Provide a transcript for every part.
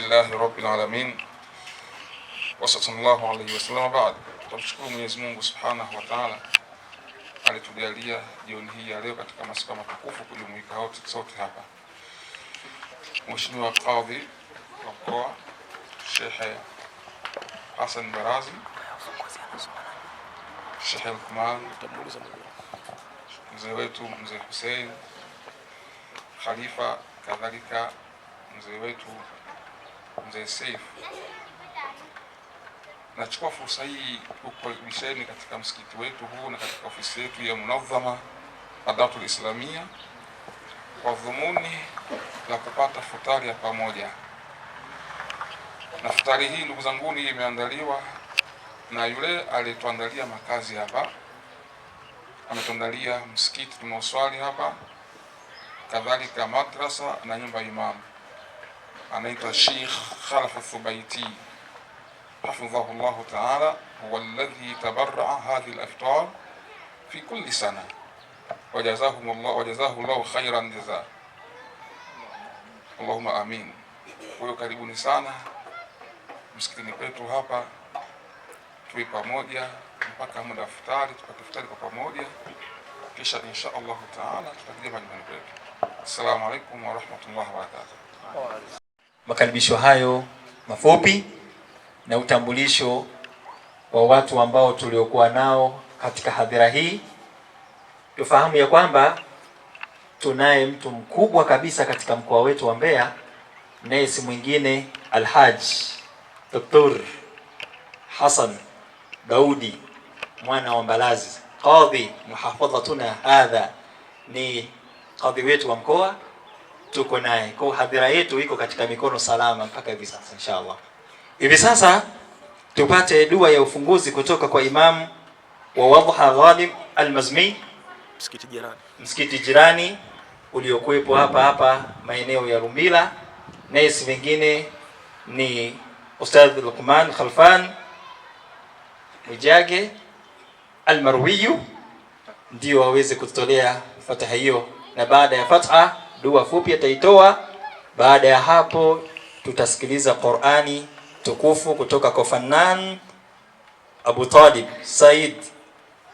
Alhamdulillahi Rabbil Alamin wa sallallahu alayhi wa sallam. Baada, tunamshukuru Mwenyezi Mungu Subhanahu wa Ta'ala alitujalia jioni hii ya leo katika masiku matukufu kujumuika sote hapa. Mheshimiwa Kadhi wa Mkoa Sheikh Hassan Barazi, Sheikh Lukman, mzee wetu mzee Hussein Khalifa, kadhalika mzee wetu mzee Saif. Nachukua fursa hii kukaribisheni katika msikiti wetu huu na katika ofisi yetu ya Munadhama Adatul Islamia kwa dhumuni la kupata futari ya pamoja. Na futari hii ndugu zanguni imeandaliwa na yule aliyetuandalia makazi hapa. Ametuandalia msikiti tunaoswali hapa, kadhalika madrasa na nyumba ya imam. Anaitwa Sheikh Khalaf Thubaiti حفظه الله تعالى، هو الذي تبرع هذه الافطار في كل سنه، وجزاه الله خيرا جزاء. اللهم امين. Kwa karibuni sana msikitini kwetu hapa, tuwe pamoja mpaka muda wa futari, tupate futari kwa pamoja, kisha insha Allah taala tutakuja majumbani kwetu. Assalamu alaykum wa rahmatullahi wa barakatuh. Makaribisho hayo mafupi na utambulisho wa watu ambao tuliokuwa nao katika hadhira hii. Tufahamu ya kwamba tunaye mtu mkubwa kabisa katika mkoa wetu wa Mbeya, naye si mwingine Alhaji Dr. Hassan Daudi mwana wa Mbalazi, qadhi muhafadhatuna. Hadha ni qadhi wetu wa mkoa, tuko naye kwa hadhira yetu iko katika mikono salama mpaka hivi sasa inshallah. Hivi sasa tupate dua ya ufunguzi kutoka kwa Imam wa Wadha Ghanim Al-Mazmi, msikiti jirani uliokuwepo hapa maeneo ya Rumbila, naye si wengine ni Ustadh Lukman Khalfan Mwijage Al-Marwiyu, ndio waweze kutolea fataha hiyo, na baada ya fataha dua fupi ataitoa. Baada ya hapo tutasikiliza Qur'ani tukufu kutoka kwa Fannan Abu Talib Said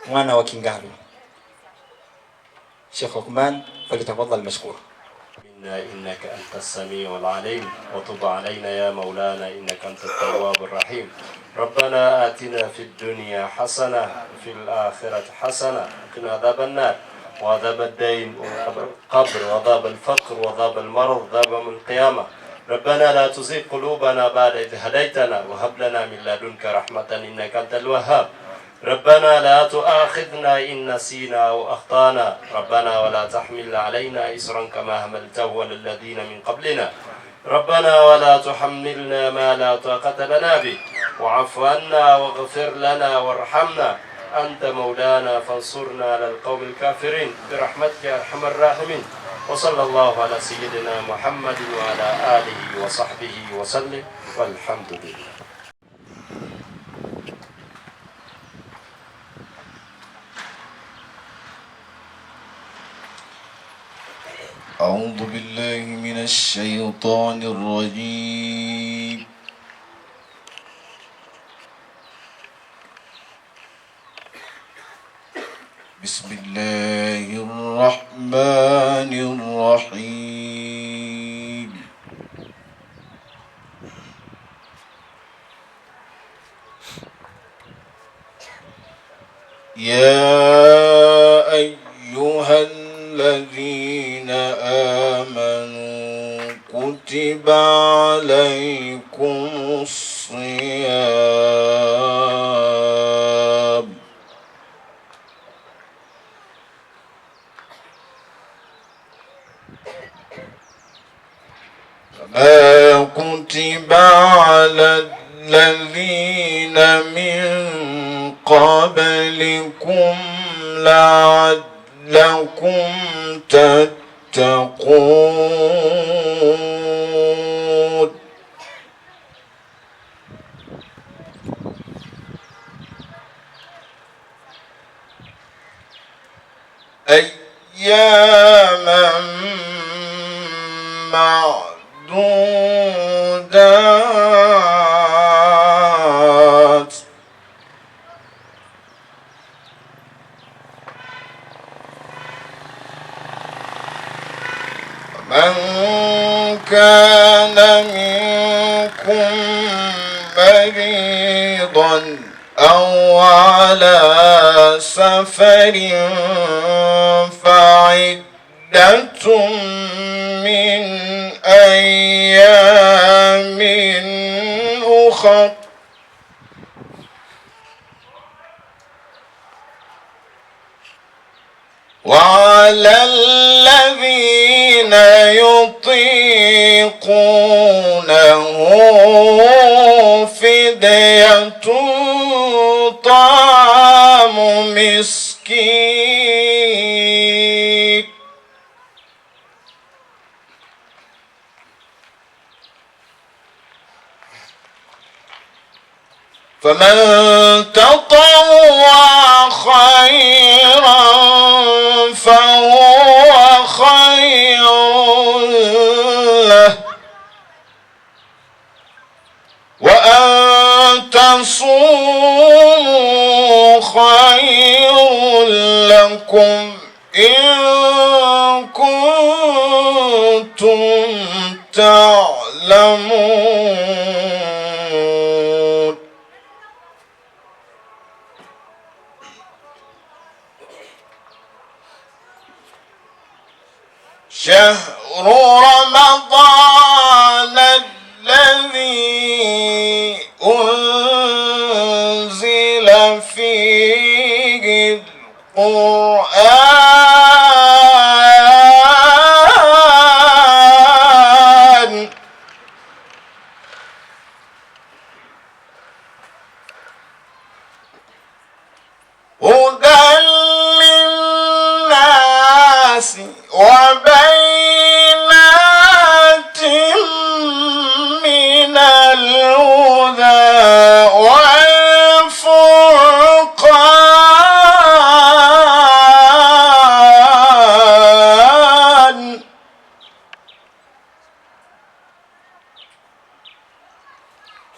mwana wa Kingalu. Sheikh Lukman فليتفضل مشكور. إنك أنت السميع العليم وتب علينا يا مولانا إنك أنت التواب الرحيم. ربنا آتنا في الدنيا حسنة وفي الآخرة حسنة وقنا عذاب النار وعذاب الدين وعذاب القبر وعذاب الفقر وعذاب المرض وعذاب يوم القيامة. ربنا لا تزغ قلوبنا بعد إذ هديتنا وهب لنا من لدنك رحمة إنك أنت الوهاب. ربنا لا تؤاخذنا إن نسينا أو أخطأنا. ربنا ولا تحمل علينا إصرا كما حملته على الذين من قبلنا. ربنا ولا تحملنا ما لا طاقة لنا به واعف عنا واغفر لنا وارحمنا أنت مولانا فانصرنا على القوم الكافرين برحمتك يا أرحم الراحمين. وصلى الله على سيدنا محمد وعلى آله وصحبه وسلم والحمد لله. أعوذ بالله من الشيطان الرجيم. بسم الله الرحمن الرحيم. يا أيها الذين آمنوا كتب عليكم الصيام كما كتب على الذين من قبلكم لعلكم تتقون. أياما معدودات. السادات. من كان منكم مريضا أو على سفر فعدة من أيام أخر. وعلى الذين يطيقونه فدية طعام مسكين. فمن تطوع خيرا فهو خير له، وأن تصوموا خير لكم إن كنتم تعلمون. شهر رمضان الذي أنزل فيه القرآن هدى للناس وبينات من الهدى والفرقان.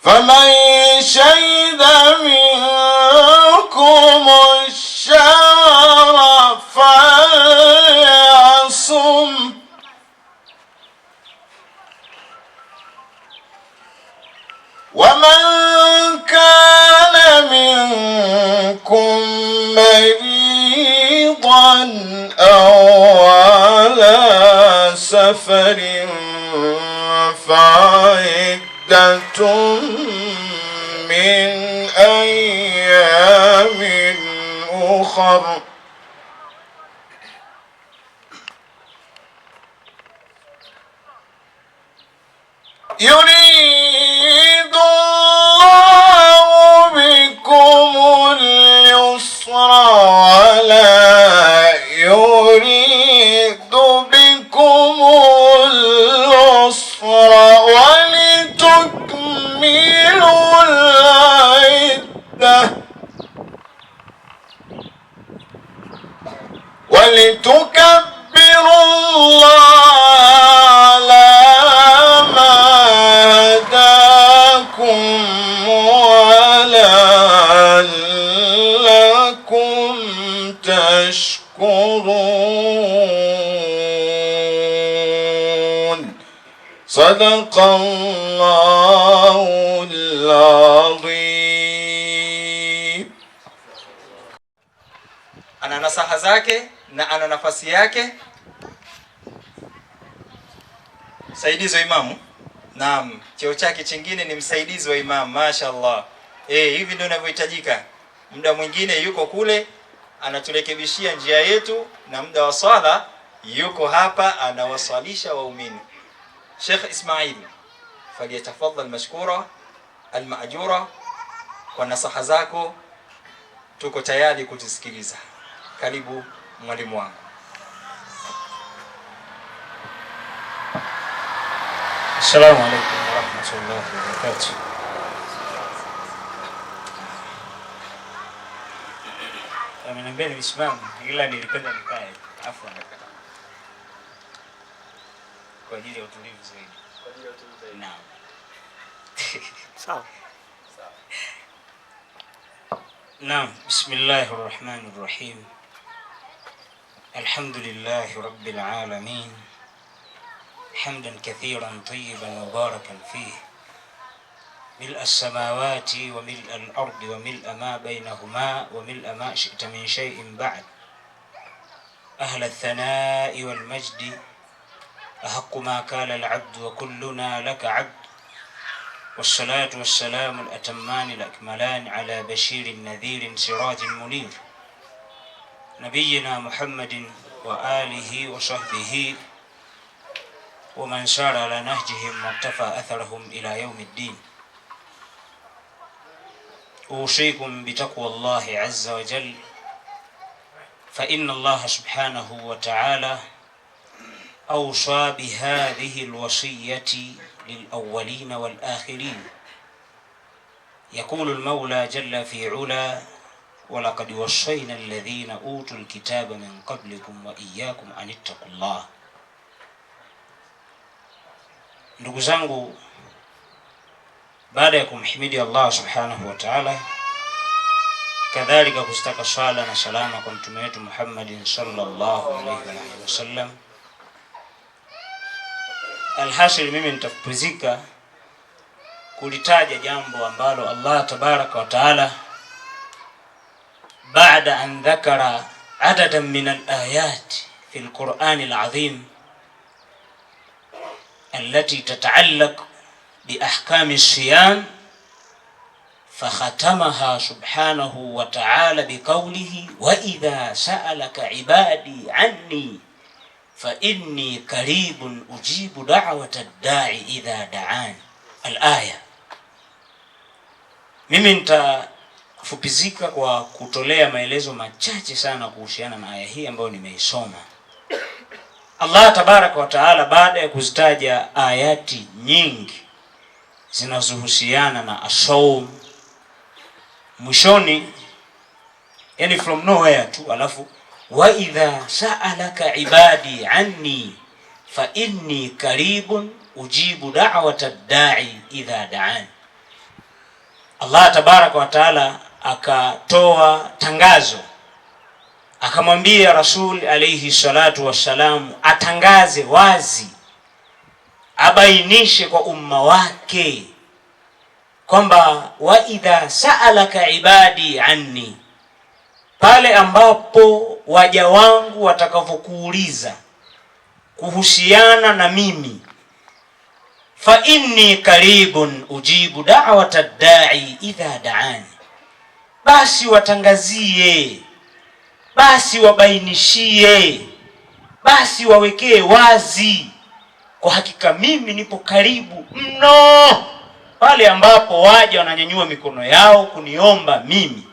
فمن شهد منكم الشهر فليصم. ومن كان منكم مريضا أو على سفر فعدة من أيام أخر. يريد الله بكم اليسر ولا يريد بكم العسر ولتكملوا العدة ولتكبروا الله على ما هداكم ولعلكم تشكرون. صدق الله العظيم. Ana nasaha zake na ana nafasi yake. Msaidizi wa imamu. Naam, cheo chake chingine ni msaidizi wa imamu. Mashaallah. Hivi ndio inavyohitajika. Muda mwingine yuko kule anaturekebishia njia yetu, na muda wa swala yuko hapa anawaswalisha waumini. Sheikh Ismail, faliyatafadhal mashkura almaajura kwa nasaha zako, tuko tayari kutusikiliza. Karibu mwalimu wangu. Assalamu alaykum wa rahmatullahi wa barakatuh. Ameniambia nisimame ila nilipenda nikae. Afwan. Kwa ajili ya utulivu zaidi. Naam. Sawa. Naam, bismillahir rahmanir rahim. Alhamdulillahi rabbil alamin. Hamdan kathiran tayyiban mubarakan fihi. ملء السماوات وملء الأرض وملء ما بينهما وملء ما شئت من شيء بعد. أهل الثناء والمجد أحق ما قال العبد وكلنا لك عبد. والصلاة والسلام الأتمان الأكملان على بشير النذير سراج منير نبينا محمد وآله وصحبه ومن سار على نهجهم واقتفى أثرهم إلى يوم الدين. أوصيكم بتقوى الله عز وجل، فإن الله سبحانه وتعالى أوصى بهذه الوصية للأولين والآخرين. يقول المولى جل في علا: ولقد وصينا الذين أوتوا الكتاب من قبلكم وإياكم أن اتقوا الله. Ndugu zangu, baada ya kumhimidi Allah subhanahu wa ta'ala, kadhalika kustaka swala na salama kwa mtume wetu Muhammadin sallallahu alayhi wasallam, alhasil mimi nitapumzika kulitaja jambo ambalo Allah tabaraka wa taala baada an dhakara adadan min al-ayat fi al-Qur'an al-azim التي تتعلق بأحكام الصيام، فختمها سبحانه وتعالى بقوله: وإذا سألك عبادي عني فإني قريب أجيب دعوة الداعي إذا دعان. الآية. Mimi nitafupizika kwa kutolea maelezo machache sana kuhusiana na aya hii ambayo nimeisoma. Allah tabaraka wa taala baada ya kuzitaja ayati nyingi zinazohusiana na asaum, mwishoni, yani from nowhere tu, alafu wa idha sa'alaka ibadi anni fa inni qaribun ujibu da'wata ad-da'i idha da'an. Allah tabaraka wa taala akatoa tangazo, akamwambia Rasul alayhi salatu wassalam atangaze wazi, abainishe kwa umma wake kwamba wa idha sa'alaka ibadi anni, pale ambapo waja wangu watakavyokuuliza kuhusiana na mimi, fa inni qaribun ujibu da'wata ad-da'i idha da'ani, basi watangazie, basi wabainishie, basi wawekee wazi, kwa hakika mimi nipo karibu mno pale ambapo waja wananyanyua mikono yao kuniomba mimi.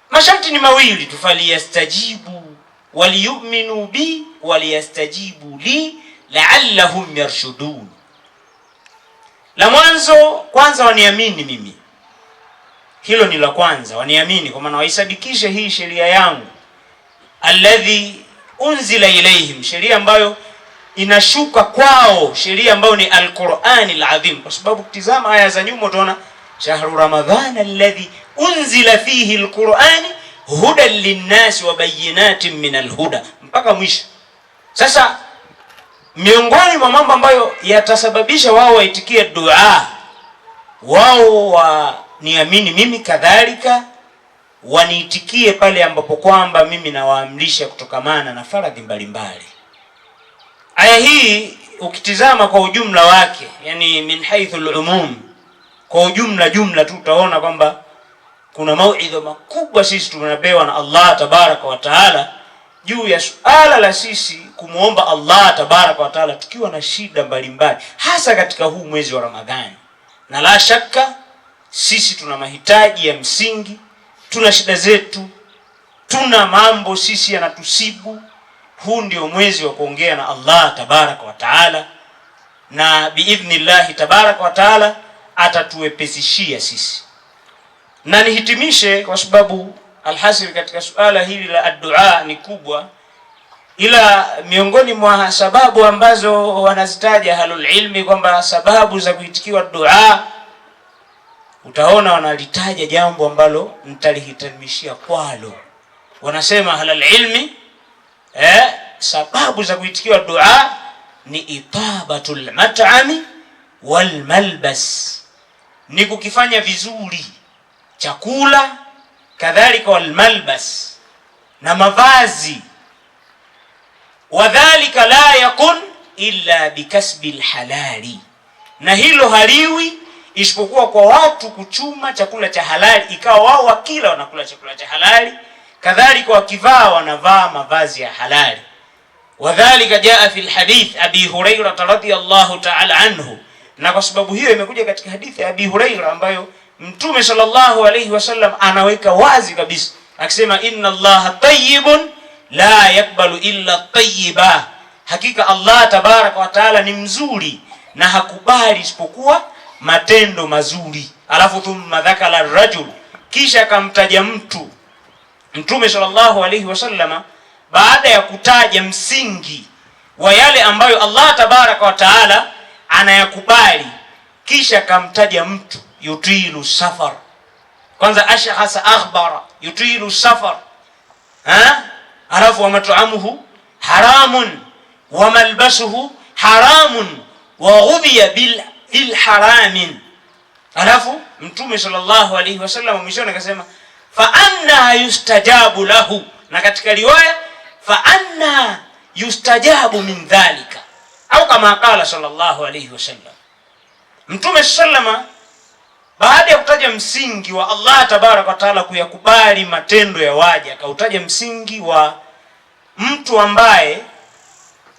Masharti ni mawili tu: faliyastajibu waliyu'minu bi waliyastajibu li la'allahum yarshudun. La mwanzo, kwanza waniamini mimi. Hilo ni la kwanza, waniamini kwa maana waisadikishe hii sheria yangu, alladhi unzila ilayhim, sheria ambayo inashuka kwao, sheria ambayo ni al-Qur'an al-azim. Kwa sababu ukitizama aya za nyuma utaona shahru ramadhana alladhi unzila fihi al-Qur'an hudan lin-nas wa bayyinatin min al-huda, mpaka mwisho. Sasa miongoni mwa mambo ambayo yatasababisha wao waitikie dua, wao waniamini mimi, kadhalika waniitikie pale ambapo kwamba mimi nawaamrisha kutokamana na faradhi mbalimbali. Aya hii ukitizama kwa ujumla wake, yani min haythul umum, kwa ujumla tu utaona kwamba kuna mauidha makubwa sisi tunapewa na Allah tabaraka wa taala juu ya suala la sisi kumuomba Allah tabaraka wa taala tukiwa na shida mbalimbali, hasa katika huu mwezi wa Ramadhani. Na la shaka sisi tuna mahitaji ya msingi, tuna shida zetu, tuna mambo sisi yanatusibu. Huu ndio mwezi wa kuongea na Allah tabaraka wa taala, na biidhnillah tabaraka wa taala atatuwepesishia sisi. Na nihitimishe kwa sababu alhasil katika suala hili la ad-dua ni kubwa, ila miongoni mwa sababu ambazo wanazitaja ahlul ilmi kwamba sababu za kuitikiwa dua utaona wanalitaja jambo ambalo nitalihitamishia kwalo. Wanasema halal ilmi, sababu za kuitikiwa dua ni itabatul mat'ami wal malbas, ni kukifanya vizuri chakula, kadhalika wal malbas, na mavazi. Wadhalika la yakun illa bikasbil halali, na hilo haliwi isipokuwa kwa watu kuchuma chakula cha halali, ikawa wao wakila wanakula chakula cha halali, kadhalika wakivaa wanavaa mavazi ya halali. Wadhalika jaa fi alhadith Abi Hurairah radhiyallahu ta'ala anhu, na kwa sababu hiyo imekuja katika hadithi ya Abi Hurairah ambayo Mtume sallallahu alayhi wasallam anaweka wazi kabisa akisema, inna Allaha tayyibun la yakbalu illa tayyiba, hakika Allah tabaraka wa taala ni mzuri na hakubali isipokuwa matendo mazuri. Alafu thumma dhakala rajul, kisha akamtaja mtu. Mtume sallallahu alayhi wasallam baada ya kutaja msingi wa yale ambayo Allah tabaraka wa taala anayakubali, kisha akamtaja mtu yutilu safar. Kwanza ashhasa akhbara yutilu safar, alafu wa mat'amuhu haramun wa malbasuhu haramun wa ghudhiya bil haramin. Alafu Mtume sallallahu alayhi wasallam mwishoni akasema fa anna yustajabu lahu, na katika riwaya fa anna yustajabu min dhalika, au kama qala sallallahu alayhi wasallam. Mtume sallama baada ya kutaja msingi wa Allah tabaraka wa taala kuyakubali matendo ya waja, akautaja msingi wa mtu ambaye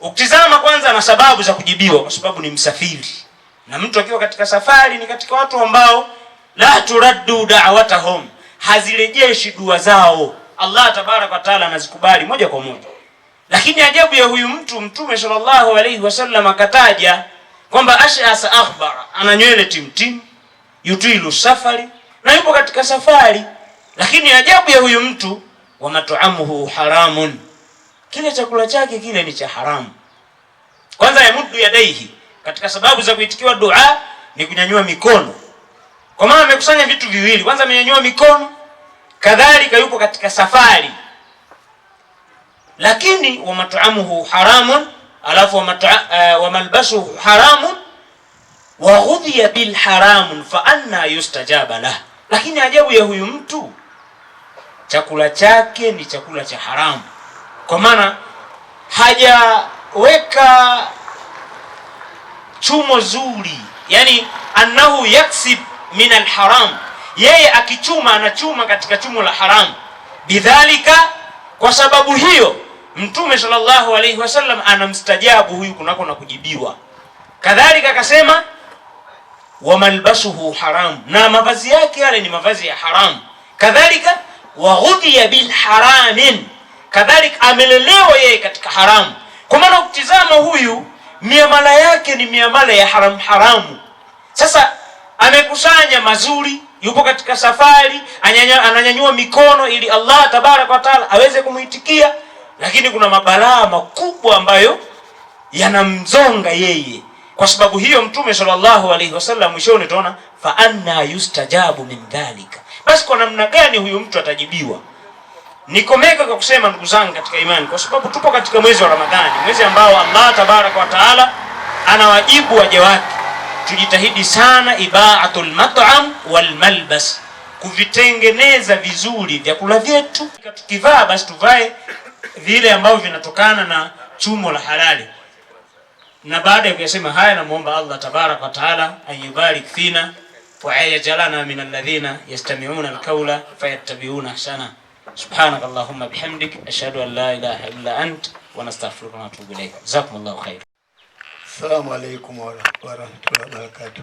ukitizama kwanza na sababu za kujibiwa, kwa sababu ni msafiri, na mtu akiwa katika safari ni katika watu ambao la turaddu da'watahum, hazirejeshi dua zao, Allah tabaraka wa taala anazikubali moja kwa moja. Lakini ajabu ya huyu mtu, Mtume sallallahu alayhi wasallam akataja kwamba ash'asa akhbara, ana nywele timtim, yutilu safari, na yupo katika safari. Lakini ajabu ya huyu mtu, wa mat'amuhu haramun, kile chakula chake kile ni cha haramu. Kwanza yamuddu yadaihi, katika sababu za kuitikiwa dua ni kunyanyua mikono, kwa maana amekusanya vitu viwili. Kwanza amenyanyua mikono, kadhalika yupo katika safari. Lakini wa mat'amuhu haramun, alafu wa malbasuhu haramun wa ghudhiya bil haramun fa anna yustajaba lah. Lakini ajabu ya huyu mtu, chakula chake ni chakula cha haramu, kwa maana hajaweka chumo zuri, yani annahu yaksib min alharam, yeye akichuma anachuma katika chumo la haramu. Bidhalika, kwa sababu hiyo Mtume sallallahu alayhi wasallam anamstajabu huyu kunako na kujibiwa. Kadhalika akasema wa malbasuhu haram, na mavazi yake yale ni mavazi ya haramu. Kadhalika wa ghudhiya bil haramin, kadhalika amelelewa yeye katika haramu. Kwa maana ukitizama huyu miamala yake ni miamala ya haramu. Sasa amekusanya mazuri, yupo katika safari, ananyanyua mikono ili Allah tabaraka wa taala aweze kumuitikia, lakini kuna mabalaa makubwa ambayo yanamzonga yeye. Kwa sababu hiyo Mtume sallallahu alaihi wasallam mwishoni tunaona fa anna yustajabu min dhalika. Basi kwa namna gani huyu mtu atajibiwa? Nikomeka kwa kusema, ndugu zangu katika imani, kwa sababu tupo katika mwezi wa Ramadhani, mwezi ambao Allah tabaraka wa taala anawajibu waja wake. Tujitahidi sana ibaatul mat'am wal malbas, kuvitengeneza vizuri vyakula vyetu. Tukivaa basi tuvae vile ambavyo vinatokana na chumo la halali. Na baada ya kusema haya, namuomba Allah tabaraka wa taala ayubarik fina wa ayajalana min alladhina yastami'una alqawla fayattabi'una ahsana. Subhanak Allahumma bihamdik, ashhadu an la ilaha illa ant, wa nastaghfiruka wa natubu ilayk. Jazakumullahu khair. Assalamu alaykum wa rahmatullahi wa barakatuh.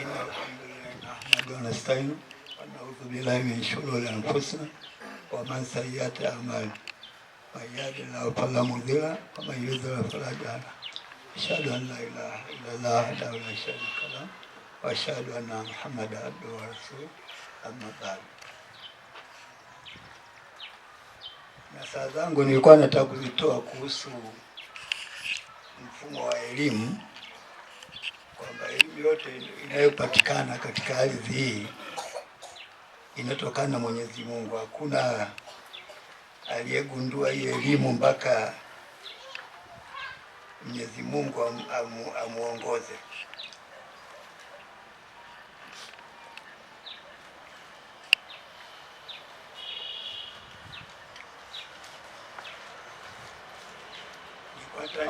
Inna alhamdulillah nahmaduhu wa nasta'inu wa na'udhu billahi min shururi anfusina wa min sayyiati a'malina. Man yahdihillahu fala mudilla wa man yudlil fala hadiya lahu. Ashhadu an la ilaha illallah wahdahu la sharika lahu wa ashhadu anna Muhammadan abduhu wa rasuluhu. Amma ba'd. Nasaha zangu nilikuwa nataka kuzitoa kuhusu mfumo wa elimu, kwamba elimu elimu yote inayopatikana katika ardhi hii inatokana na Mwenyezi Mungu. Hakuna aliyegundua hii elimu mpaka Mwenyezi Mungu amuongoze.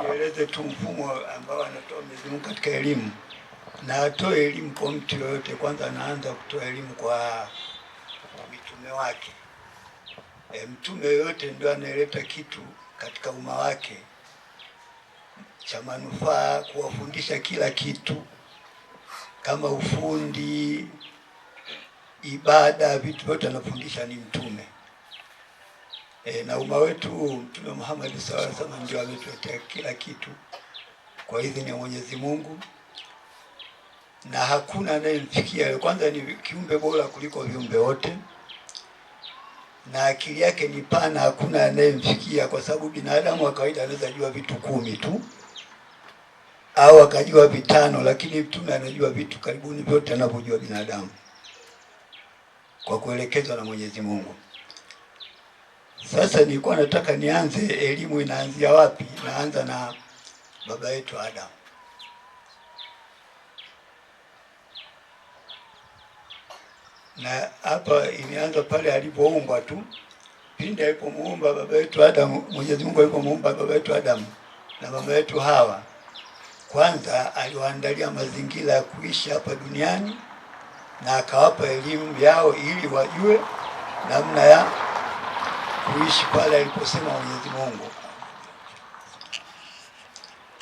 Nieleze tu mfumo ambao anatoa Mwenyezi Mungu katika elimu, na atoe elimu kwa mtu yoyote. Kwanza anaanza kutoa elimu kwa mitume wake. Mtume yoyote ndio analeta kitu katika umma wake cha manufaa, kuwafundisha kila kitu kama ufundi, ibada, vitu vyote anafundisha ni mtume. Na umma wetu Mtume Muhammad sallallahu alaihi wasallam ndio ametuletea kila kitu kwa idhini ya Mwenyezi Mungu, na hakuna anayemfikia. Kwanza ni kiumbe bora kuliko viumbe wote, na akili yake ni pana, hakuna anayemfikia, kwa sababu binadamu wa kawaida anaweza jua vitu 10 tu au akajua vitano, lakini mtume anajua vitu karibuni vyote anavyojua binadamu kwa kuelekezwa na Mwenyezi Mungu. Sasa nilikuwa nataka nianze, elimu inaanzia wapi? Naanza na baba yetu Adam. Na hapa imeanza pale alipoumbwa tu. Pindi alipomuumba baba yetu Adam, Mwenyezi Mungu alipomuumba baba yetu Adam na mama yetu Hawa, kwanza aliwaandalia mazingira ya kuishi hapa duniani na akawapa elimu yao ili wajue namna ya kuishi pale aliposema Mwenyezi Mungu,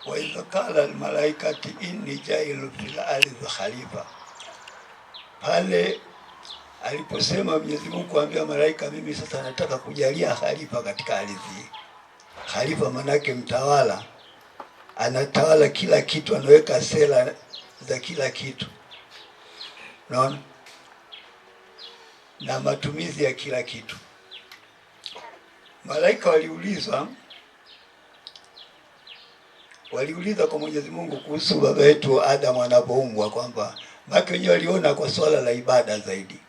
wa idha qala almalaikati inni jailu fil ardi khalifa. Pale aliposema Mwenyezi Mungu kuambia malaika, mimi sasa nataka kujalia khalifa katika ardhi. Khalifa manake mtawala, anatawala kila kitu, anaweka sera za kila kitu, unaona, na matumizi ya kila kitu. Malaika waliuliza kwa Mwenyezi Mungu kuhusu baba yetu Adam anapoumbwa, kwamba maki wenyewe waliona kwa swala la ibada zaidi,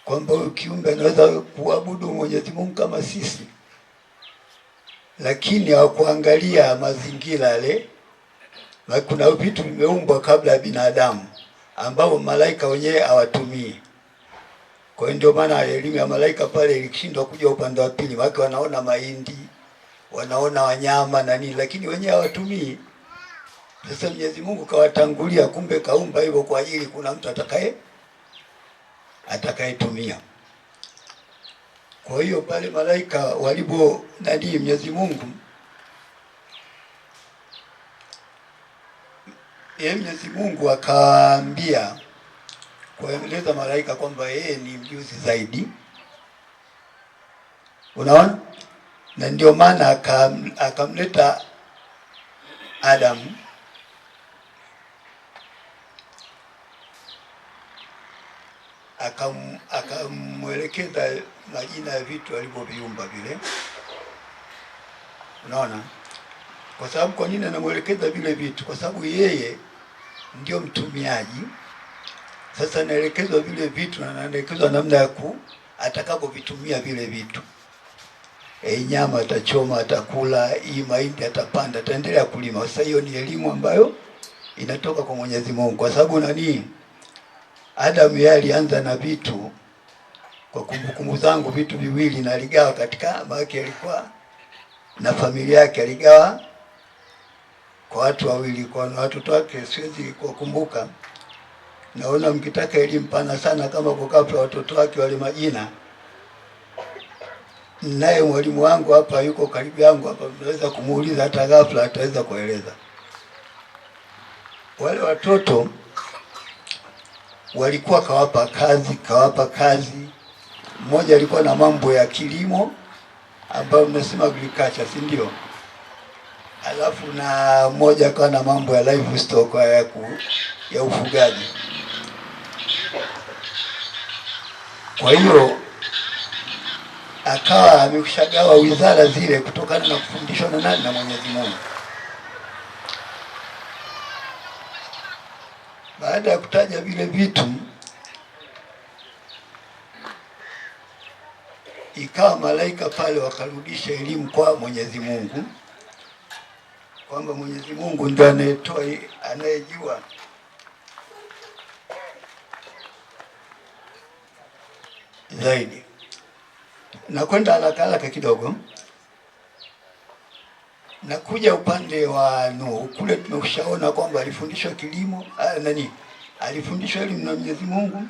kwamba huyu kiumbe anaweza kuabudu Mwenyezi Mungu kama sisi, lakini hawakuangalia mazingira yale. Kuna vitu vimeumbwa kabla ya binadamu ambao malaika wenyewe hawatumii. Kwa hiyo ndio maana elimu ya malaika pale ilishindwa kuja upande wa pili, wake wanaona mahindi, wanaona wanyama na nini, lakini wenyewe hawatumii. Sasa Mwenyezi Mungu kawatangulia, kumbe kaumba hivyo kwa ajili kuna mtu atakayetumia. Kwa hiyo pale malaika walipo nani, Mwenyezi Mungu Mwenyezi Mungu akaambia kueleza malaika kwamba yeye ni mjuzi zaidi, unaona, na ndio maana akamleta Adam akamwelekeza majina ya vitu alivyoviumba vile, unaona. Kwa sababu kwa nini anamwelekeza vile vitu? Kwa sababu yeye ndio mtumiaji. Sasa naelekezwa vile vitu na naelekezwa namna ya atakapovitumia vile vitu. Nyama atachoma, atakula, hii mahindi atapanda, ataendelea kulima. Sasa hiyo ni elimu ambayo inatoka kwa Mwenyezi Mungu, kwa sababu nani, Adam yeye alianza na vitu, kwa kumbukumbu zangu vitu viwili, na aligawa katika maana alikuwa na familia yake, aligawa kwa watu wawili, kwa watoto wake siwezi kukumbuka. Naona mkitaka elimu pana sana kama kukapa watoto wake wale majina, naye mwalimu wangu hapa yuko karibu yangu hapa, mnaweza kumuuliza hata ghafla ataweza kueleza. Wale watoto walikuwa kawapa kazi. Mmoja alikuwa na mambo ya kilimo ambayo mnasema agriculture, si ndio? Alafu na mmoja akawa na mambo ya livestock ya ufugaji. Kwa hiyo akawa amekushagawa wizara zile kutokana na kufundishwa na nani, na Mwenyezi Mungu. Baada ya kutaja vile vitu, ikawa malaika pale wakarudisha elimu kwa Mwenyezi Mungu, kwamba Mwenyezi Mungu ndiye anayetoa, anayejua zaidi. Na kwenda haraka kidogo, na kuja upande wa Nuhu kule, tumeshaona kwamba alifundishwa kilimo alifundishwa elimu na Mwenyezi Mungu,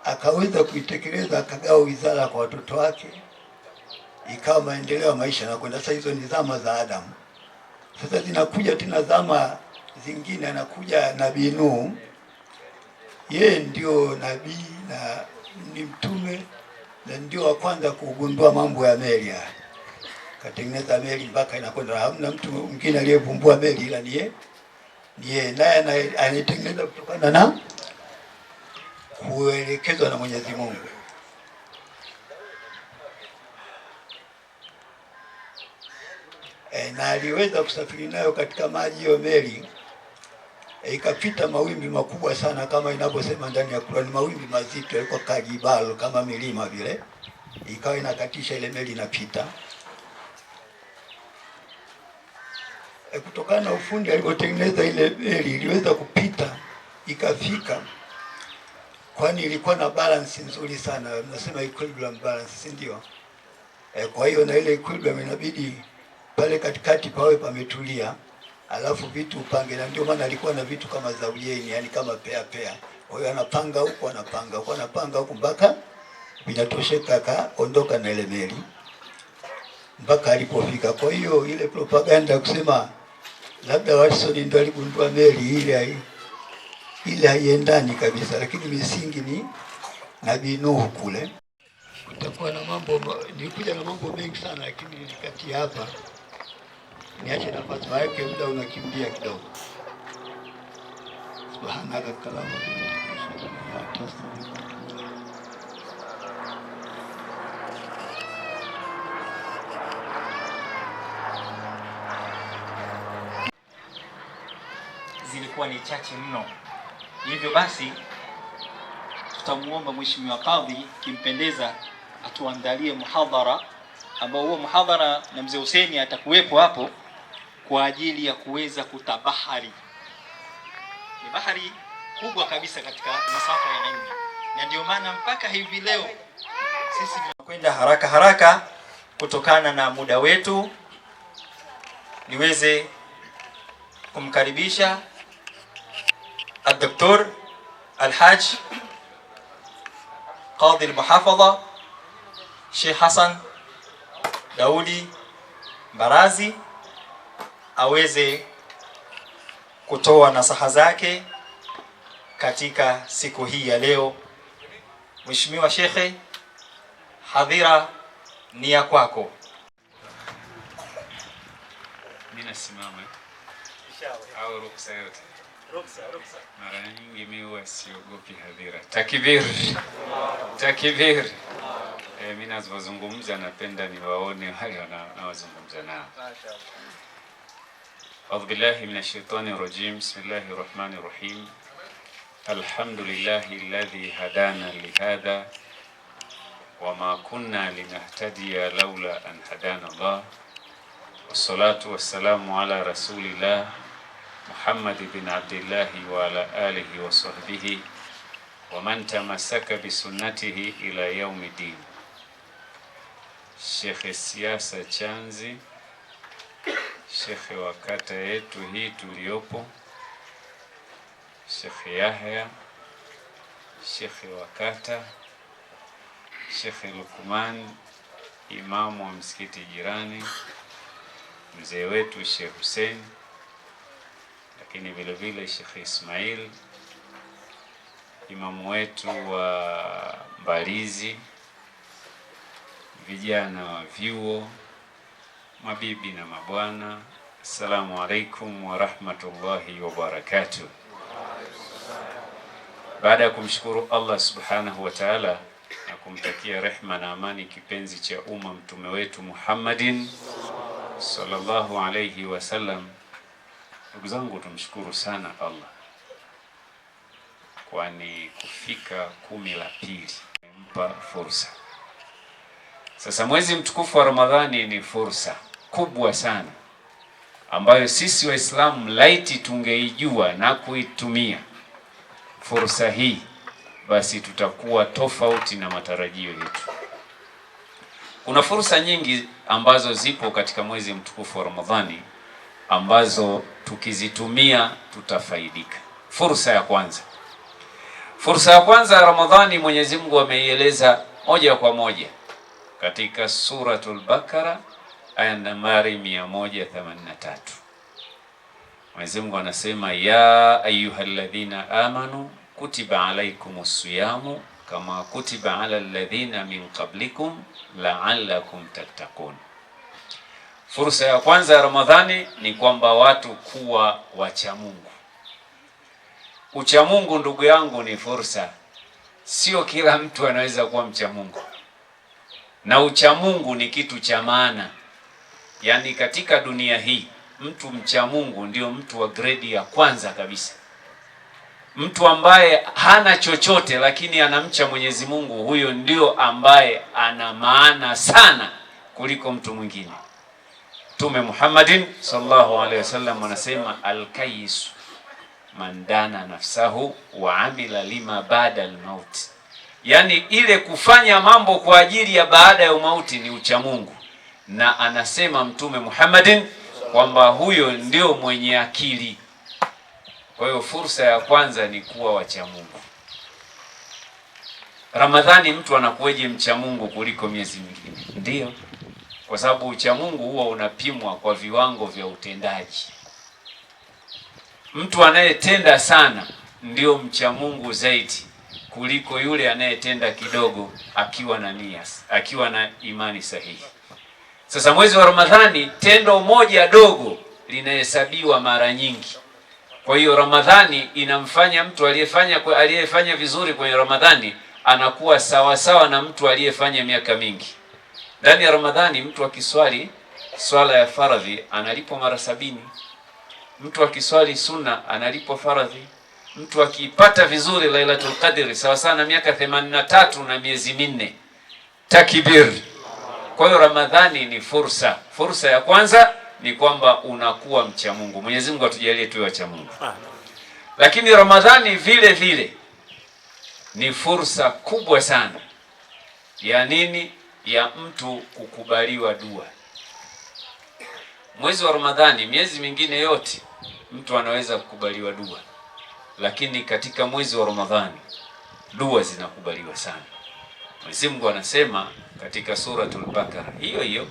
akaweza kuitekeleza, akagawa wizara kwa watoto wake, ikawa maendeleo ya maisha na kwenda. Sasa hizo ni zama za Adamu. Sasa zinakuja tena zama zingine, anakuja Nabii Nuhu. Yeye ndio nabii na ni mtume na ndio wa kwanza kugundua mambo ya meli haya. Katengeneza meli mpaka inakwenda, hamna mtu mwingine aliyevumbua meli ila ni yeye, naye anaitengeneza kutokana na kuelekezwa na Mwenyezi Mungu. Na aliweza kusafiri nayo katika maji hiyo meli, ikapita mawimbi makubwa sana kama inavyosema ndani ya Qur'an, mawimbi mazito yalikuwa kajibalo kama milima vile, ikawa inakatisha ile meli inapita. Kutokana na ufundi alivyotengeneza ile meli, iliweza kupita ikafika, kwani ilikuwa na balance nzuri sana, nasema equilibrium balance, si ndio? Kwa hiyo na ile equilibrium inabidi pale katikati pawe pametulia, alafu vitu upange, na ndio maana alikuwa na vitu kama zaujeni, yani kama pea. Kwa hiyo anapanga huko, anapanga huko mpaka vinatosheka, akaondoka na ile meli mpaka alipofika. Kwa hiyo ile propaganda kusema labda Watson ndio aligundua meli ile haiendani kabisa, lakini misingi ni Nabii Nuhu kule. Utakuwa na mambo, nilikuja na mambo mengi sana, lakini nilikati hapa niache nafasi yake, muda unakimbia kidogo. Subhanaka kalamu zilikuwa ni chache mno. Hivyo basi tutamuomba Mheshimiwa Kadhi kimpendeza atuandalie muhadhara, ambao huo muhadhara na mzee Hussein atakuwepo hapo kwa ajili ya kuweza kutabahari. Ni bahari kubwa kabisa katika masafa ya ilmu, na ndio maana mpaka hivi leo sisi tunakwenda haraka kutokana na muda wetu. Niweze kumkaribisha الدكتور الحاج قاضي المحافظة Sheikh Hassan Daudi Barazi aweze kutoa nasaha zake katika siku hii ya leo. Mheshimiwa Shekhe, hadhira ni ya kwako. Mimi nasimama au ruksa yote? Ruksa. Mara nyingi mimi huwa siogopi hadhira. Takbir. Mimi nazozungumza napenda niwaone wale wanaozungumza nao. Mashaallah. A'udhu billahi minash shaitani rajim. Bismillahir rahmanir rahim. Alhamdulillahi alladhi hadana lihadha wama kunna linahtadiya laula an hadana Allah. Wassalatu wassalamu ala rasulillah Muhammad bin Abdullah wa ala alihi wa sahbihi wa man tamassaka bi sunnatihi ila yaumiddin. Sheikh Siasa Chanzi, Sheikh wa kata yetu hii tuliopo, Sheikh Yahya, Sheikh wa kata, Sheikh Lukman, imamu wa msikiti jirani, mzee wetu Sheikh Hussein, lakini vile vile Sheikh Ismail, imamu wetu wa Mbalizi, vijana wa vyuo, mabibi na mabwana, assalamu alaikum wa rahmatullahi wa barakatuh. Baada ya kumshukuru Allah subhanahu wa ta'ala na kumtakia rehma na amani kipenzi cha umma mtume wetu Muhammadin sallallahu alayhi wasallam, ndugu zangu, tumshukuru sana Allah kwani kufika 10 la pili imempa fursa. Sasa mwezi mtukufu wa Ramadhani ni fursa kubwa sana ambayo sisi Waislamu laiti tungeijua na kuitumia fursa hii, basi tutakuwa tofauti na matarajio yetu. Kuna fursa nyingi ambazo zipo katika mwezi mtukufu wa Ramadhani ambazo tukizitumia tutafaidika. Fursa ya kwanza ya Ramadhani Mwenyezi Mungu ameieleza moja kwa moja katika Suratul Bakara aya nambari 183. Mwenyezi Mungu anasema, ya ayyuhalladhina amanu kutiba alaykumus siyamu kama kutiba ala alladhina min qablikum la'allakum tattaqun. Fursa ya kwanza ya Ramadhani ni kwamba watu kuwa wacha Mungu. Ucha Mungu, ndugu yangu, ni fursa. Sio kila mtu anaweza kuwa mcha Mungu, na ucha Mungu ni kitu cha maana. Yaani katika dunia hii mtu mcha Mungu ndio mtu wa grade ya kwanza kabisa. Mtu ambaye hana chochote lakini anamcha Mwenyezi Mungu, huyo ndio ambaye ana maana sana kuliko mtu mwingine. Mtume Muhammadin sallallahu alaihi wasallam anasema, al-kayyisu man dana nafsahu wa amila lima baada al-maut. Yaani ile kufanya mambo kwa ajili ya baada ya umauti ni ucha Mungu. Na anasema Mtume Muhammadin kwamba huyo ndio mwenye akili. Kwa hiyo fursa ya kwanza ni kuwa wacha Mungu. Ramadhani mtu anakuweje mcha Mungu kuliko miezi mingine? Ndiyo, kwa sababu ucha Mungu huwa unapimwa kwa viwango vya utendaji. Mtu anayetenda sana ndio mcha Mungu zaidi kuliko yule anayetenda kidogo akiwa na nia, akiwa na imani sahihi. Sasa mwezi wa Ramadhani tendo moja dogo linahesabiwa mara nyingi. Kwa hiyo Ramadhani inamfanya mtu aliyefanya vizuri kwenye Ramadhani anakuwa sawa sawa na mtu aliyefanya miaka mingi. Ndani ya Ramadhani mtu akiswali swala ya faradhi analipwa mara 70. Mtu akiswali sunna analipwa faradhi. Mtu akipata vizuri Lailatul Qadr sawa sawa na miaka 83 na miezi 4. Takbir. Kwa hiyo Ramadhani ni fursa. Fursa ya kwanza ni kwamba unakuwa mcha Mungu. Mwenyezi Mungu atujalie tuwe wacha Mungu. Lakini Ramadhani vile vile ni fursa kubwa sana ya nini? Ya mtu kukubaliwa dua. Mwezi wa Ramadhani, miezi mingine yote mtu anaweza kukubaliwa dua, lakini katika mwezi wa Ramadhani dua zinakubaliwa sana. Mwenyezi Mungu anasema katika Suratul Bakara hiyo hiyo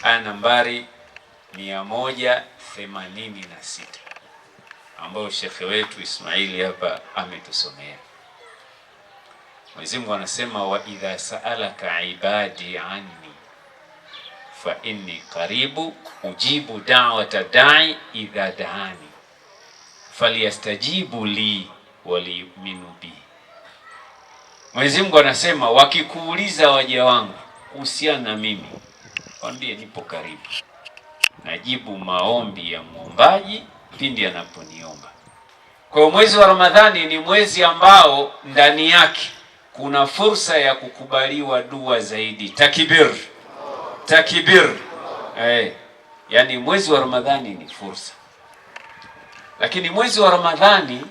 aya nambari 186 ambayo shekhe wetu Ismaili hapa ametusomea. Mwenyezi Mungu anasema, wa idha sa'alaka ibadi anni fa inni qaribu ujibu da'wata da'i idha da'ani falyastajibu li waliyu'minu bi. Mwenyezi Mungu anasema, wakikuuliza waja wangu kuhusiana na mimi, waambie nipo karibu, najibu maombi ya muombaji pindi anaponiomba. Kwa hiyo mwezi wa Ramadhani ni mwezi ambao ndani yake kuna fursa ya kukubaliwa dua zaidi. Takbir. Takbir. Yani mwezi wa Ramadhani ni fursa. Lakini mwezi wa Ramadhani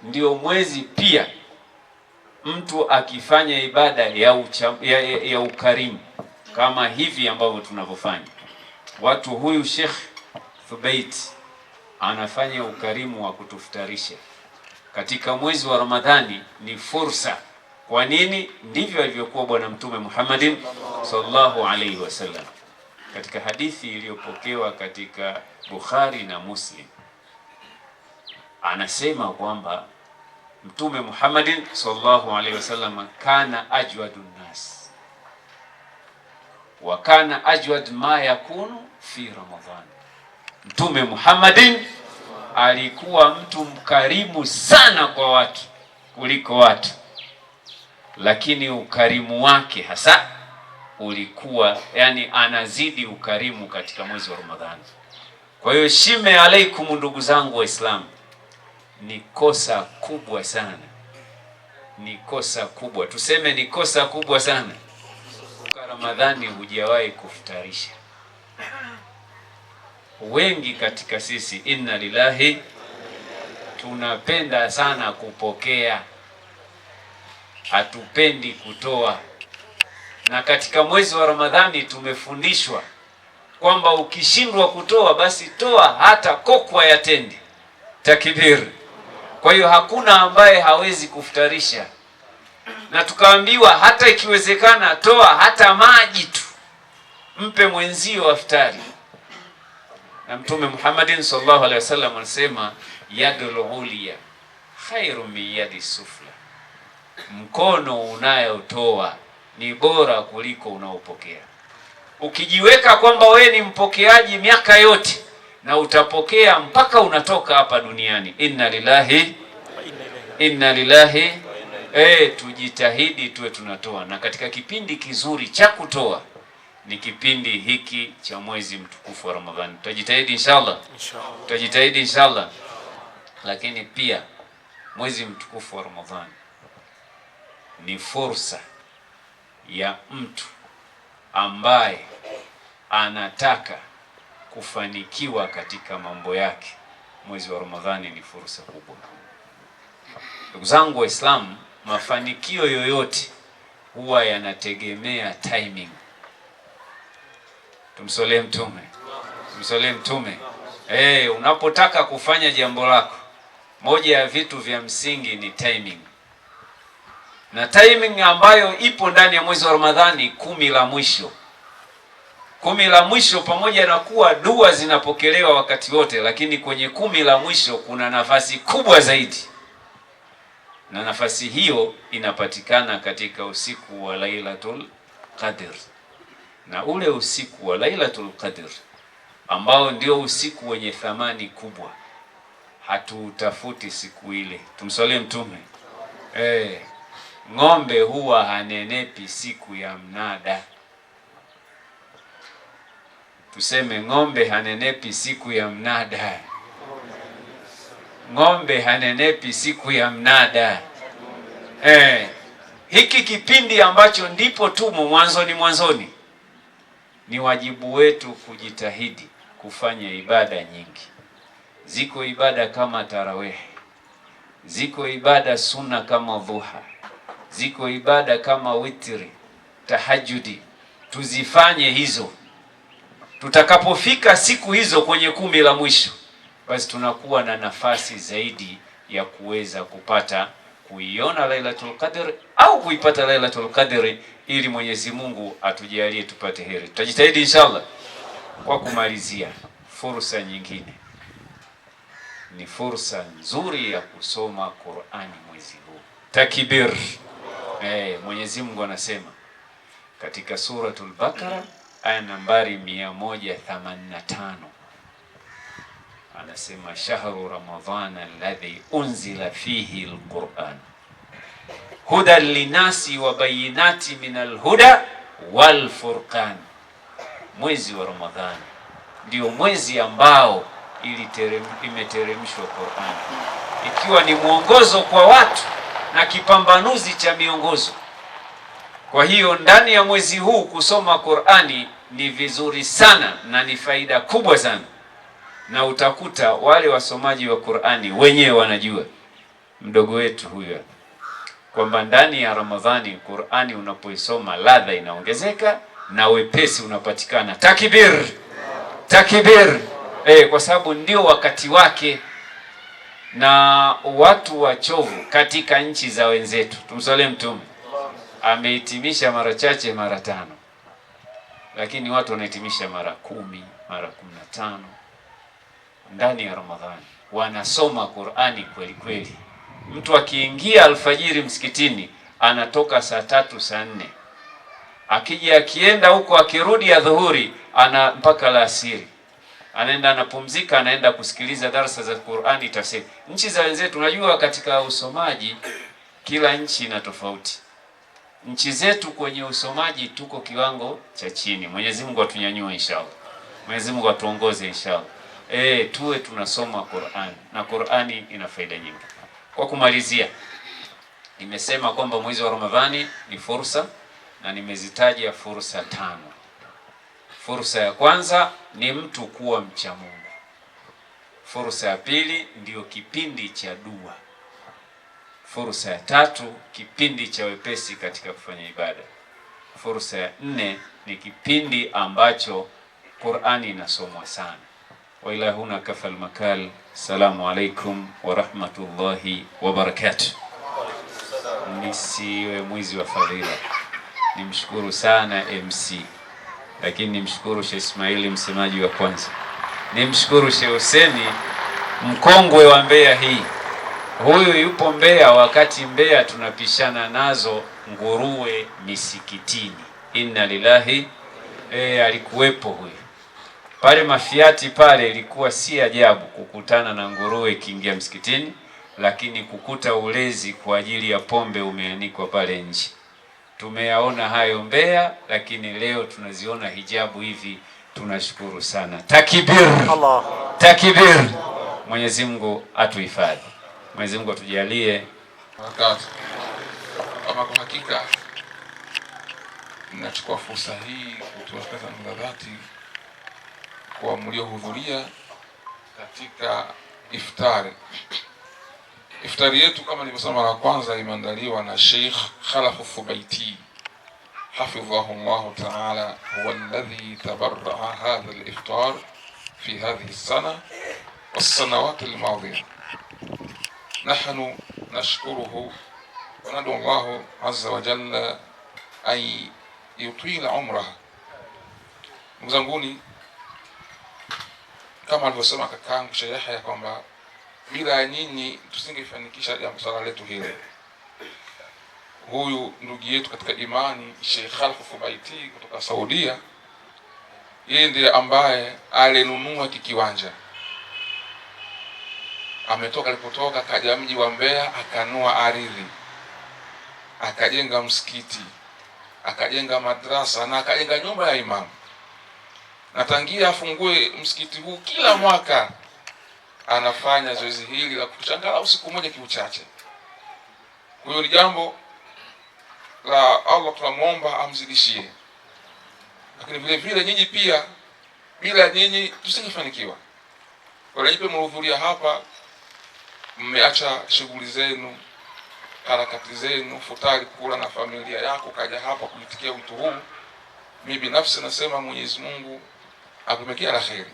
ndio mwezi pia mtu akifanya ibada ya ukarimu kama hivi ambavyo tunavyofanya. Huyu Sheikh Thubaiti anafanya ukarimu wa kutufutarisha katika mwezi wa Ramadhani, ni fursa. Kwa nini? Ndivyo alivyokuwa Bwana Mtume Muhammadin sallallahu alaihi wasallam katika hadithi iliyopokewa katika Bukhari na Muslim. Anasema kwamba Mtume Muhammadin sallallahu alaihi wasallam kana ajwadun nas wa kana ajwad ma yakunu fi Ramadhan. Mtume Muhammadin alikuwa mtu mkarimu sana kwa watu kuliko watu, lakini ukarimu wake hasa ulikuwa anazidi ukarimu katika mwezi wa Ramadhani. Kwa hiyo shime alaikum, ndugu zangu Waislamu, ni kosa kubwa sana ni kosa kubwa, tuseme ni kosa kubwa sana. Ramadhani hujawahi kufutarisha. Wengi katika sisi, inna lillahi, tunapenda sana kupokea, hatupendi kutoa. Na katika mwezi wa Ramadhani tumefundishwa kwamba ukishindwa kutoa basi toa hata kokwa ya tende. Takbir! Kwa hiyo hakuna ambaye hawezi kufutarisha, na tukaambiwa hata ikiwezekana toa hata maji tu, mpe mwenzio aftari. Na Mtume Muhammadin sallallahu alaihi wasallam anasema yadul ulia khairu min yadi sufla, mkono unayotoa ni bora kuliko unaopokea. Ukijiweka kwamba we ni mpokeaji miaka yote na utapokea mpaka unatoka hapa duniani, inna lillahi inna lillahi. Tujitahidi tuwe tunatoa, na katika kipindi kizuri cha kutoa ni kipindi hiki cha mwezi mtukufu wa Ramadhani. Tutajitahidi inshallah, tutajitahidi inshallah. Lakini pia mwezi mtukufu wa Ramadhani ni fursa ya mtu ambaye anataka kufanikiwa katika mambo yake. Mwezi wa Ramadhani ni fursa kubwa. Ndugu zangu Waislamu, mafanikio yoyote huwa yanategemea timing. Tumsolee Mtume, tumsolee Mtume. Unapotaka kufanya jambo lako, moja ya vitu vya msingi ni timing. Na timing ambayo ipo ndani ya mwezi wa Ramadhani, 10 la mwisho. 10 la mwisho, pamoja na kuwa dua zinapokelewa wakati wote, lakini kwenye 10 la mwisho kuna nafasi kubwa zaidi. Na nafasi hiyo inapatikana katika usiku wa Lailatul Qadr. Na ule usiku wa Lailatul Qadr ambao ndio usiku wenye thamani kubwa, hatutafuti siku ile. Tumsalie Mtume. Ng'ombe huwa hanenepi siku ya mnada. Tuseme ng'ombe hanenepi siku ya mnada. Ng'ombe hanenepi siku ya mnada. Hiki kipindi ambacho ndipo tumo mwanzoni, ni wajibu wetu kujitahidi kufanya ibada nyingi. Ziko ibada kama tarawih, ziko ibada sunna kama dhuha, ziko ibada kama witri, tahajjudi. Tuzifanye hizo. Tutakapofika siku hizo kwenye 10 la mwisho, basi tunakuwa na nafasi zaidi ya kuweza kuiona Lailatul Qadr au kuipata Lailatul Qadr, ili Mwenyezi Mungu atujalie tupate heri. Tutajitahidi inshallah. Kwa kumalizia, fursa nyingine ni fursa nzuri ya kusoma Qur'ani mwezi huu. Takbir! Mwenyezi Mungu anasema katika suratul Baqara aya nambari 185, anasema shahru ramadhana alladhi unzila fihi alquran hudan linasi wa bayinati min alhuda wal furqan. Mwezi wa Ramadhani ndio mwezi ambao imeteremshwa Qur'an, ikiwa ni mwongozo kwa watu na kipambanuzi cha miongozo. Kwa hiyo ndani ya mwezi huu kusoma Qur'ani ni vizuri sana na ni faida kubwa sana, na utakuta wale wasomaji wa Qur'ani wenyewe wanajua, mdogo wetu huyo, kwamba ndani ya Ramadhani Qur'ani unapoisoma ladha inaongezeka na wepesi unapatikana. Takbir! Takbir! Kwa sababu ndio wakati wake. Na watu wachovu katika nchi za wenzetu, tumsalie Mtume, amehitimisha mara chache, mara 5, lakini watu wanahitimisha mara 10, mara 15 ndani ya Ramadhani. Wanasoma Qur'ani kweli kweli. Mtu akiingia alfajiri msikitini anatoka saa 3, saa 4, akienda huko, akirudi adhuhuri ana mpaka alasiri, anaenda anapumzika, anaenda kusikiliza darasa za Qur'ani tafsiri. Nchi za wenzetu, unajua katika usomaji kila nchi ina tofauti. Nchi zetu kwenye usomaji tuko kiwango cha chini. Mwenyezi Mungu atunyanyue inshallah. Mwenyezi Mungu atuongoze inshallah. Tuwe tunasoma Qur'an, na Qur'ani ina faida nyingi. Kwa kumalizia, Nimesema kwamba mwezi wa Ramadhani ni fursa na nimezitaja fursa 5. Fursa ya kwanza ni mtu kuwa mcha Mungu. Fursa ya pili ndiyo kipindi cha dua. Fursa ya 3 kipindi cha wepesi katika kufanya ibada. Fursa ya 4 ni kipindi ambacho Qur'ani inasomwa sana. Wa ila huna kafal makal. Assalamu alaikum wa rahmatullahi wa barakatuh. Nisiwe mwizi wa fadhila, nimshukuru sana MC, lakini nimshukuru Sheikh Ismaili msemaji wa kwanza, nimshukuru Sheikh Huseni mkongwe wa Mbeya hii. Huyu yupo Mbeya wakati Mbeya tunapishana nazo nguruwe misikitini. Inna lillahi, alikuwepo huyu pale Mafiati pale. Ilikuwa si ajabu kukutana na nguruwe kiingia msikitini, lakini kukuta ulezi kwa ajili ya pombe umeanikwa pale nje. Tumeyaona hayo Mbeya, lakini leo tunaziona hijabu hivi. Tunashukuru sana. Takbir, Allah takbir. Mwenyezi Mungu atuhifadhi, Mwenyezi Mungu atujalie barakatuh. Kama kwa hakika ninachukua fursa hii kutuwashukuru kwa dhati kwa mliohudhuria katika iftari. Iftari yetu kama nilivyosema la kwanza imeandaliwa na Sheikh Khalaf Thubaiti hafidhahu Allah ta'ala, huwa alladhi tabarra'a hadha al-iftar fi hadhihi as-sana was-sanawat al-madiyah. Nahnu nashkuruhu wa nad'u Allah azza wa jalla an yutila umraha. Mzanguni, kama alivyosema kakaangu Sheikh Yahya kwamba bila nyinyi tusingefanikisha jambo swala letu hili. Huyu ndugu yetu katika imani Sheikh Khalaf Thubaiti kutoka Saudia, yeye ndiye ambaye alinunua kikiwanja. Ametoka alipotoka kaja mji wa Mbeya, akanua ardhi, akajenga msikiti, akajenga madrasa na akajenga nyumba ya imamu. Na tangia afungue msikiti huu kila mwaka anafanya zoezi hili la kuchangala usiku moja kiuchache. Kwa hiyo ni jambo la Allah, tunamuomba amzidishie. Lakini vile vile nyinyi pia, bila nyinyi tusingefanikiwa. Kwa hiyo nyinyi mhudhuria hapa, mmeacha shughuli zenu, harakati zenu, futari kula na familia yako, kaja hapa kuitikia wito huu. Mimi binafsi nasema Mwenyezi Mungu akumekia la kheri.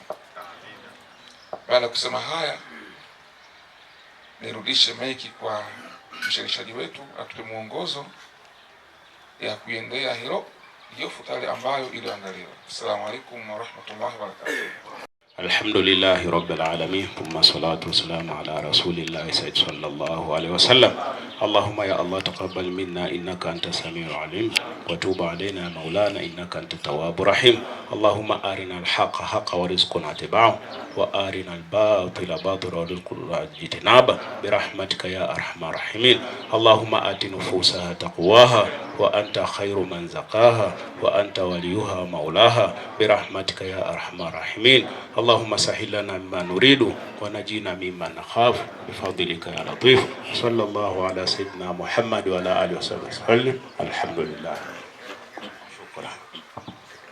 Baada ya kusema haya, nirudishe maiki kwa mshirikishaji wetu atupe mwongozo ya kuendea hiyo futari ambayo iliyoandaliwa. Assalamu alaikum wa rahmatullahi wa barakatuh. Alhamdulillahi rabbil alamin, thumma salatu wassalamu ala rasulillahi sallallahu alaihi wasallam. Allahumma ya Allah taqabbal minna innaka antas samiul alim wa tub alaina ya maulana innaka antat tawwabur rahim. Allahumma arina al-haqqa haqqan warzuqna ittiba'ahu wa arina al-batila batilan warzuqna ijtinaba birahmatika ya arhamar rahimin. Allahumma ati nufusaha taqwaha wa anta khairu man zakaha wa anta waliyuha maulaha birahmatika ya arhamar rahimin. Allahumma sahhil lana ma nuridu wa najina mimma nakhafu bifadlika ya latif. Sallallahu ala sayyidina Muhammad wa ala alihi wa sallam. Alhamdulillah. Shukran.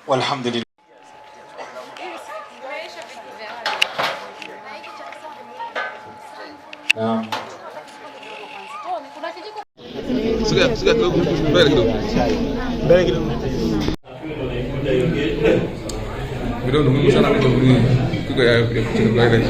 Walhamdulillah. Naam. Siga kidogo mbele kidogo. Mbele kidogo. Video ndio muhimu sana kwa dunia. Kiko ya kuchukua ile.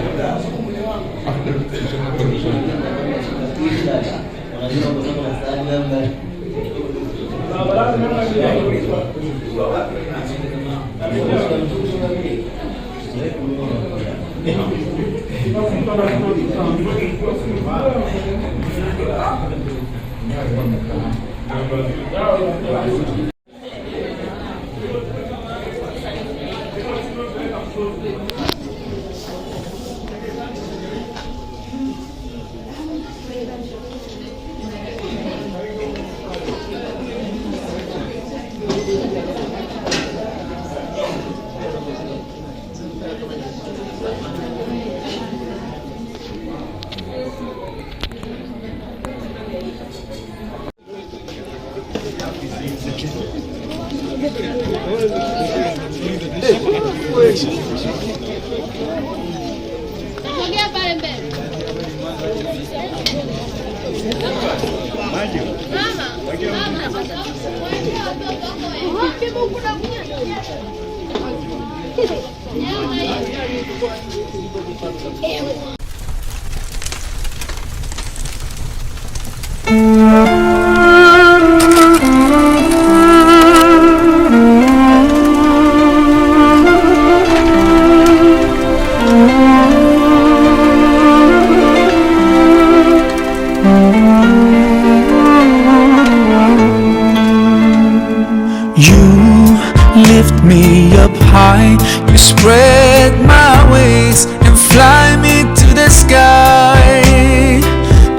Lift me up high, you spread my wings and fly me to the sky.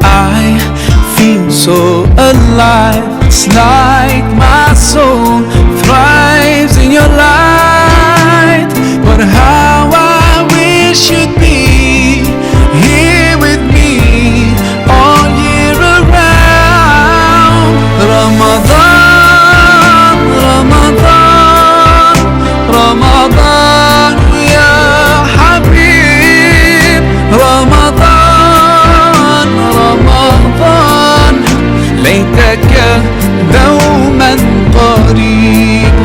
I feel so alive, it's like my soul thrives in your light. But how I wish you'd be here with me all year around. Ramadan, Ramadan, Ramadan ya Habib. Ramadan, Ramadan, ليتك دوما قريب.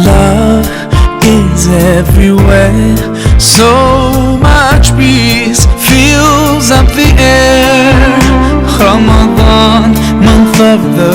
Love is everywhere, so much peace fills up the air. Ramadan, month of the